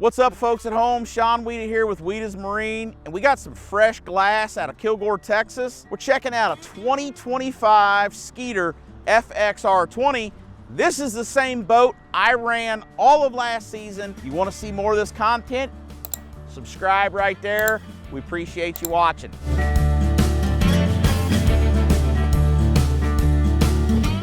What's up, folks at home? Sean Weeda here with Weeda's Marine, and we got some fresh glass out of Kilgore, Texas. We're checking out a 2025 Skeeter FXR 20. This is the same boat I ran all of last season. You want to see more of this content? Subscribe right there. We appreciate you watching.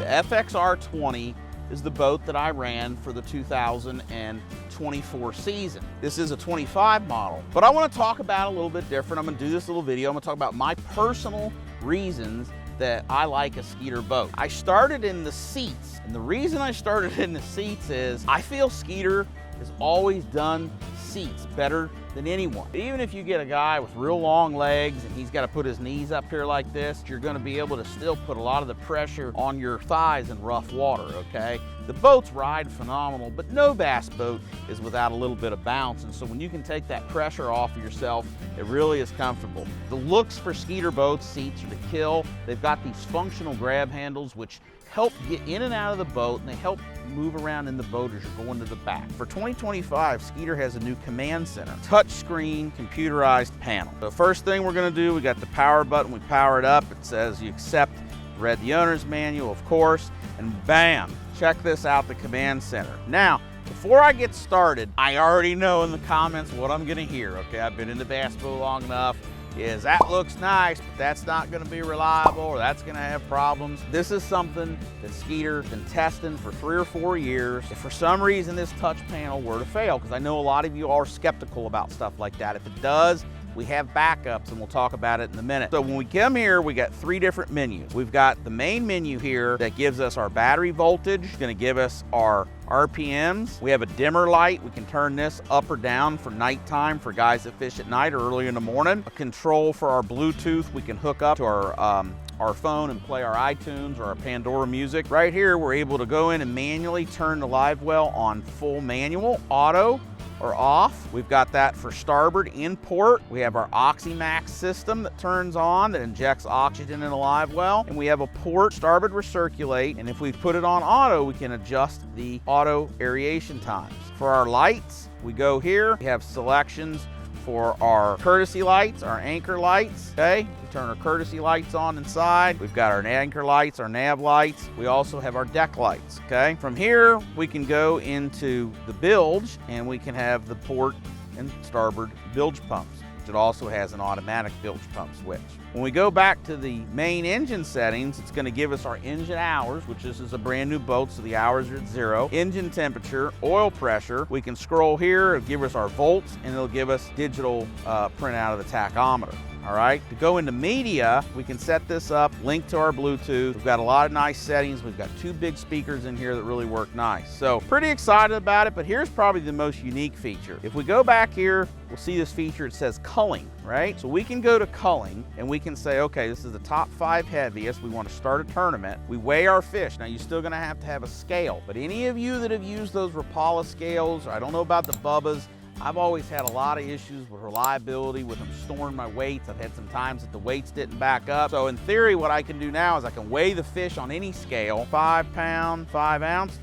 The FXR 20 is the boat that I ran for the 2024 season. This is a 25 model, but I want to talk about it a little bit different. I'm going to do this little video. I'm going to talk about my personal reasons that I like a Skeeter boat. I started in the seats, and the reason I started in the seats is I feel Skeeter has always done seats better than anyone. Even if you get a guy with real long legs and he's got to put his knees up here like this, you're going to be able to still put a lot of the pressure on your thighs in rough water, okay? The boats ride phenomenal, but no bass boat is without a little bit of bounce, and so when you can take that pressure off of yourself, it really is comfortable. The looks for Skeeter boats seats are to kill. They've got these functional grab handles which help get in and out of the boat, and they help move around in the boat as you're going to the back. For 2025, Skeeter has a new command center, touchscreen, computerized panel. The first thing we're gonna do, we got the power button, we power it up, it says you accept, read the owner's manual, of course, and bam, check this out, the command center. Now, before I get started, I already know in the comments what I'm gonna hear, okay? I've been in the bass boat long enough. Is that looks nice, but that's not going to be reliable, or that's going to have problems. This is something that Skeeter's been testing for 3 or 4 years. If for some reason this touch panel were to fail, because I know a lot of you are skeptical about stuff like that, if it does, we have backups, and we'll talk about it in a minute. So when we come here, we got 3 different menus. We've got the main menu here that gives us our battery voltage. It's going to give us our RPMs. We have a dimmer light. We can turn this up or down for nighttime for guys that fish at night or early in the morning. A control for our Bluetooth. We can hook up to our phone and play our iTunes or our Pandora music. Right here, we're able to go in and manually turn the live well on full manual, auto, or off. We've got that for starboard and port. We have our OxyMax system that turns on, that injects oxygen in a live well. And we have a port starboard recirculate. And if we put it on auto, we can adjust the auto aeration times. For our lights, we go here. We have selections for our courtesy lights, our anchor lights, okay? We turn our courtesy lights on inside. We've got our anchor lights, our nav lights. We also have our deck lights, okay? From here, we can go into the bilge, and we can have the port and starboard bilge pumps. It also has an automatic bilge pump switch. When we go back to the main engine settings, it's going to give us our engine hours, which this is a brand new boat, so the hours are at 0. Engine temperature, oil pressure. We can scroll here, it'll give us our volts, and it'll give us digital printout of the tachometer. All right, to go into media, we can set this up, link to our Bluetooth. We've got a lot of nice settings. We've got 2 big speakers in here that really work nice. So pretty excited about it, but here's probably the most unique feature. If we go back here, we'll see this feature, it says culling, right? So we can go to culling, and we can say, okay, this is the top 5 heaviest. We want to start a tournament. We weigh our fish. Now, you're still gonna have to have a scale, but any of you that have used those Rapala scales, or I don't know about the Bubbas, I've always had a lot of issues with reliability with them storing my weights. I've had some times that the weights didn't back up. So in theory, what I can do now is I can weigh the fish on any scale, 5 pound, 5 ounce,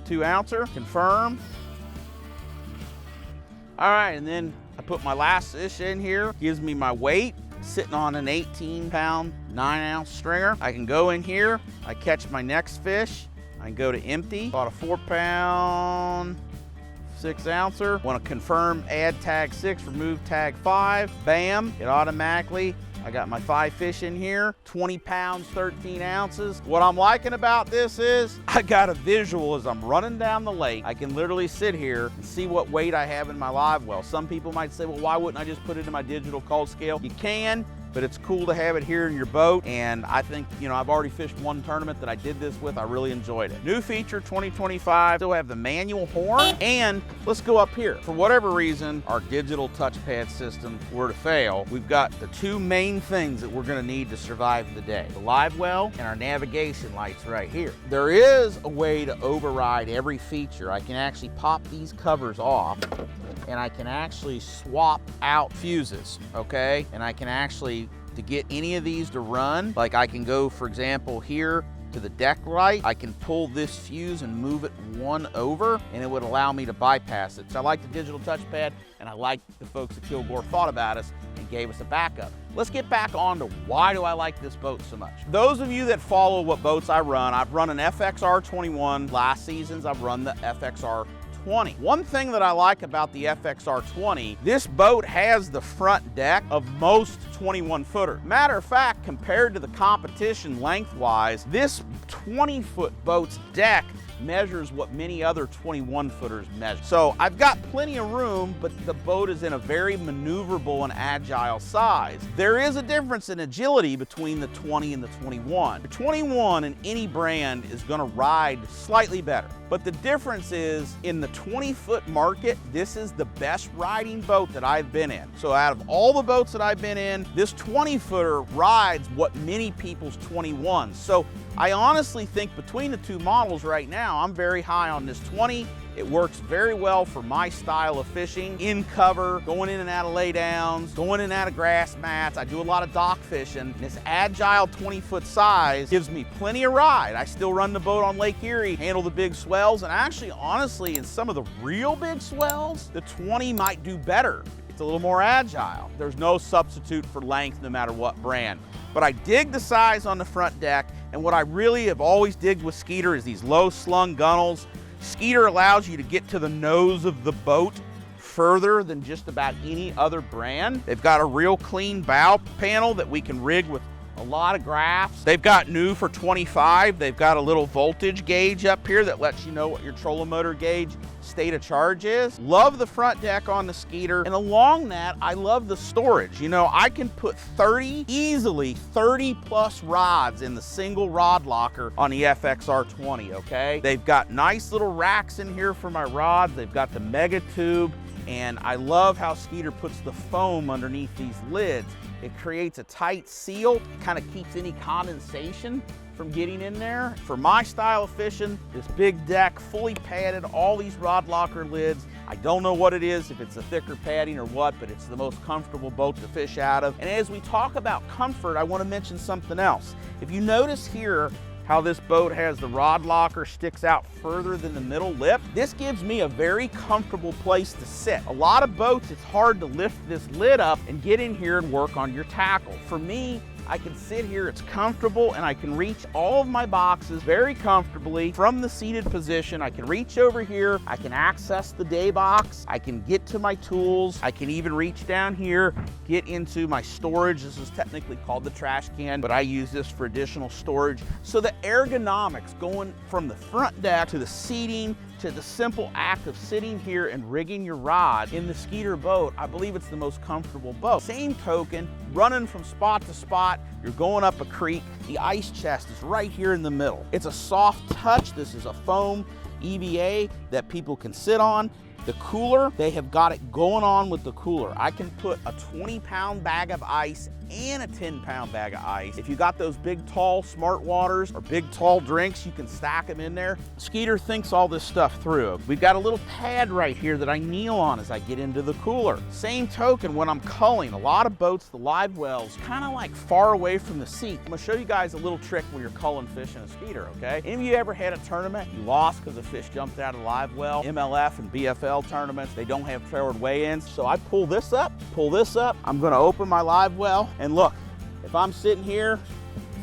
2 ouncer, confirm. All right, and then I put my last fish in here, gives me my weight, sitting on an 18 pound, 9 ounce stringer. I can go in here, I catch my next fish, I can go to empty, bought a 4 pound, 6 ouncer. Want to confirm, add tag 6, remove tag 5. Bam, it automatically, I got my 5 fish in here, 20 pounds, 13 ounces. What I'm liking about this is I got a visual as I'm running down the lake. I can literally sit here and see what weight I have in my live well. Some people might say, well, why wouldn't I just put it in my digital cold scale? You can, but it's cool to have it here in your boat. And I think, you know, I've already fished 1 tournament that I did this with. I really enjoyed it. New feature 2025, still have the manual horn. And let's go up here. For whatever reason, our digital touchpad system were to fail, we've got the 2 main things that we're gonna need to survive the day. The live well and our navigation lights right here. There is a way to override every feature. I can actually pop these covers off, and I can actually swap out fuses, okay? And I can actually, to get any of these to run, like I can go, for example, here to the deck light, I can pull this fuse and move it one over, and it would allow me to bypass it. So I like the digital touchpad, and I like the folks at Kilgore thought about us and gave us a backup. Let's get back on to why do I like this boat so much. Those of you that follow what boats I run, I've run an FXR 21. Last seasons, I've run the FXR 20. One thing that I like about the FXR 20, this boat has the front deck of most 21 footer. Matter of fact, compared to the competition lengthwise, this 20-foot boat's deck measures what many other 21 footers measure. So I've got plenty of room, but the boat is in a very maneuverable and agile size. There is a difference in agility between the 20 and the 21. The 21 in any brand is gonna ride slightly better. But the difference is in the 20-foot market, this is the best riding boat that I've been in. So out of all the boats that I've been in, this 20-footer rides what many people's 21s. So I honestly think between the two models right now, I'm very high on this 20. It works very well for my style of fishing, in cover, going in and out of laydowns, going in and out of grass mats. I do a lot of dock fishing. This agile 20-foot size gives me plenty of ride. I still run the boat on Lake Erie, handle the big swells, and actually, honestly, in some of the real big swells, the 20 might do better. It's a little more agile. There's no substitute for length no matter what brand. But I dig the size on the front deck, and what I really have always digged with Skeeter is these low slung gunnels. Skeeter allows you to get to the nose of the boat further than just about any other brand. They've got a real clean bow panel that we can rig with a lot of graphs. They've got new for 25. They've got a little voltage gauge up here that lets you know what your trolling motor gauge state of charge is. Love the front deck on the Skeeter, and along that, I love the storage. You know, I can put easily 30 plus rods in the single rod locker on the FXR 20, okay? They've got nice little racks in here for my rods. They've got the mega tube, and I love how Skeeter puts the foam underneath these lids. It creates a tight seal, it kind of keeps any condensation from getting in there. For my style of fishing, this big deck, fully padded, all these rod locker lids. I don't know what it is, if it's a thicker padding or what, but it's the most comfortable boat to fish out of. And as we talk about comfort, I want to mention something else. If you notice here, how this boat has the rod locker sticks out further than the middle lip. This gives me a very comfortable place to sit. A lot of boats, it's hard to lift this lid up and get in here and work on your tackle. For me, I can sit here, it's comfortable, and I can reach all of my boxes very comfortably from the seated position. I can reach over here, I can access the day box, I can get to my tools, I can even reach down here, get into my storage. This is technically called the trash can, but I use this for additional storage. So the ergonomics going from the front deck to the seating, to the simple act of sitting here and rigging your rod in the Skeeter boat, I believe it's the most comfortable boat. Same token, running from spot to spot, you're going up a creek, the ice chest is right here in the middle. It's a soft touch. This is a foam EVA that people can sit on. The cooler, they have got it going on with the cooler. I can put a 20-pound bag of ice and a 10-pound bag of ice. If you got those big, tall Smart Waters or big, tall drinks, you can stack them in there. Skeeter thinks all this stuff through. We've got a little pad right here that I kneel on as I get into the cooler. Same token when I'm culling. A lot of boats, the live wells, kind of like far away from the seat. I'm gonna show you guys a little trick when you're culling fish in a Skeeter, okay? Any of you ever had a tournament, you lost because the fish jumped out of the live well? MLF and BFL tournaments, they don't have forward weigh-ins. So I pull this up, I'm gonna open my live well, and look, if I'm sitting here,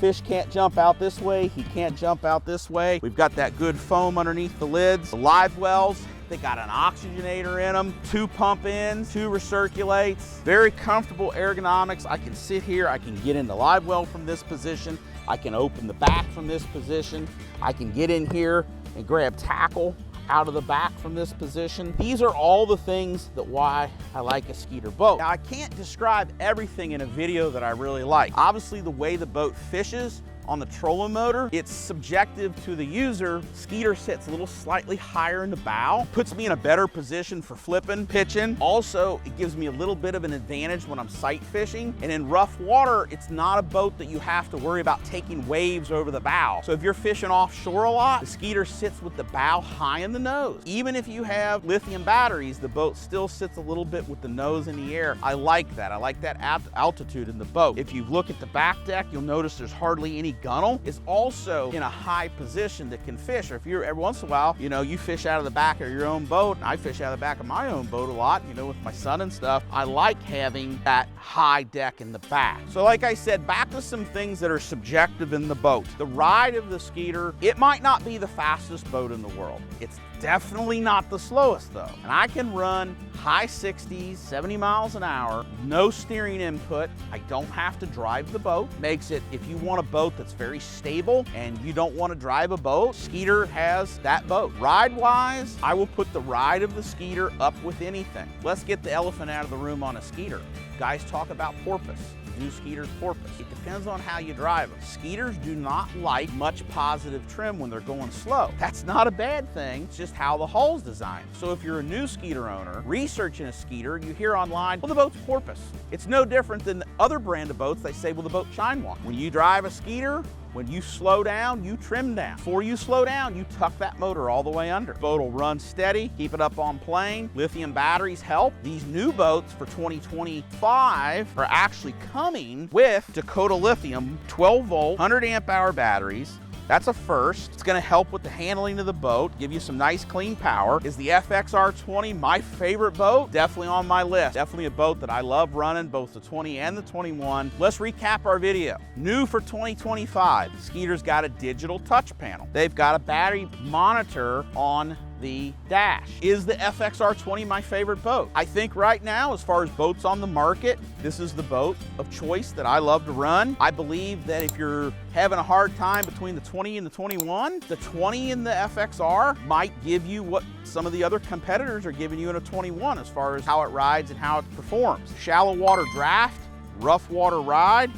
fish can't jump out this way, he can't jump out this way. We've got that good foam underneath the lids. The live wells, they got an oxygenator in them, 2 pump ins, 2 recirculates, very comfortable ergonomics. I can sit here, I can get in the live well from this position, I can open the back from this position, I can get in here and grab tackle out of the back from this position. These are all the things that why I like a Skeeter boat. Now, I can't describe everything in a video that I really like. Obviously, the way the boat fishes on the trolling motor, it's subjective to the user. Skeeter sits a little slightly higher in the bow, puts me in a better position for flipping, pitching. Also, it gives me a little bit of an advantage when I'm sight fishing. And in rough water, it's not a boat that you have to worry about taking waves over the bow. So if you're fishing offshore a lot, the Skeeter sits with the bow high in the nose. Even if you have lithium batteries, the boat still sits a little bit with the nose in the air. I like that. I like that altitude in the boat. If you look at the back deck, you'll notice there's hardly any gunnel is also in a high position that can fish. Or if you're, every once in a while, you know, you fish out of the back of your own boat, and I fish out of the back of my own boat a lot, you know, with my son and stuff. I like having that high deck in the back. So like I said, back to some things that are subjective in the boat. The ride of the Skeeter, it might not be the fastest boat in the world. It's definitely not the slowest though. And I can run high 60s, 70 miles an hour, no steering input. I don't have to drive the boat. Makes it, if you want a boat that's very stable and you don't want to drive a boat, Skeeter has that boat. Ride-wise, I will put the ride of the Skeeter up with anything. Let's get the elephant out of the room on a Skeeter. Guys talk about porpoise. New Skeeter's porpoise. It depends on how you drive them. Skeeters do not like much positive trim when they're going slow. That's not a bad thing, it's just how the hull's designed. So if you're a new Skeeter owner, researching a Skeeter, you hear online, well, the boat's porpoise. It's no different than the other brand of boats. They say, well, the boat shine walk. When you drive a Skeeter, when you slow down, you trim down. Before you slow down, you tuck that motor all the way under. The boat will run steady, keep it up on plane. Lithium batteries help. These new boats for 2025 are actually coming with Dakota Lithium 12-volt, 100-amp-hour batteries. That's a first. It's gonna help with the handling of the boat, give you some nice clean power. Is the FXR 20 my favorite boat? Definitely on my list. Definitely a boat that I love running, both the 20 and the 21. Let's recap our video. New for 2025, Skeeter's got a digital touch panel. They've got a battery monitor on the dash. Is the FXR 20 my favorite boat? I think right now, as far as boats on the market, this is the boat of choice that I love to run. I believe that if you're having a hard time between the 20 and the 21, the 20 in the FXR might give you what some of the other competitors are giving you in a 21 as far as how it rides and how it performs. Shallow water draft, rough water ride,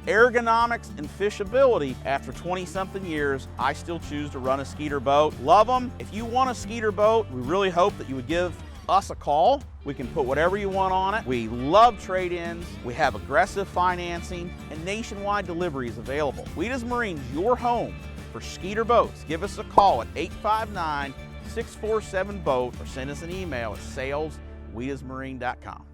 ergonomics and fishability. After 20-something years, I still choose to run a Skeeter boat. Love them. If you want a Skeeter boat, we really hope that you would give us a call. We can put whatever you want on it. We love trade-ins. We have aggressive financing and nationwide delivery is available. Wheatas Marine's your home for Skeeter boats. Give us a call at 859-647-BOAT or send us an email at sales@wheatasmarine.com.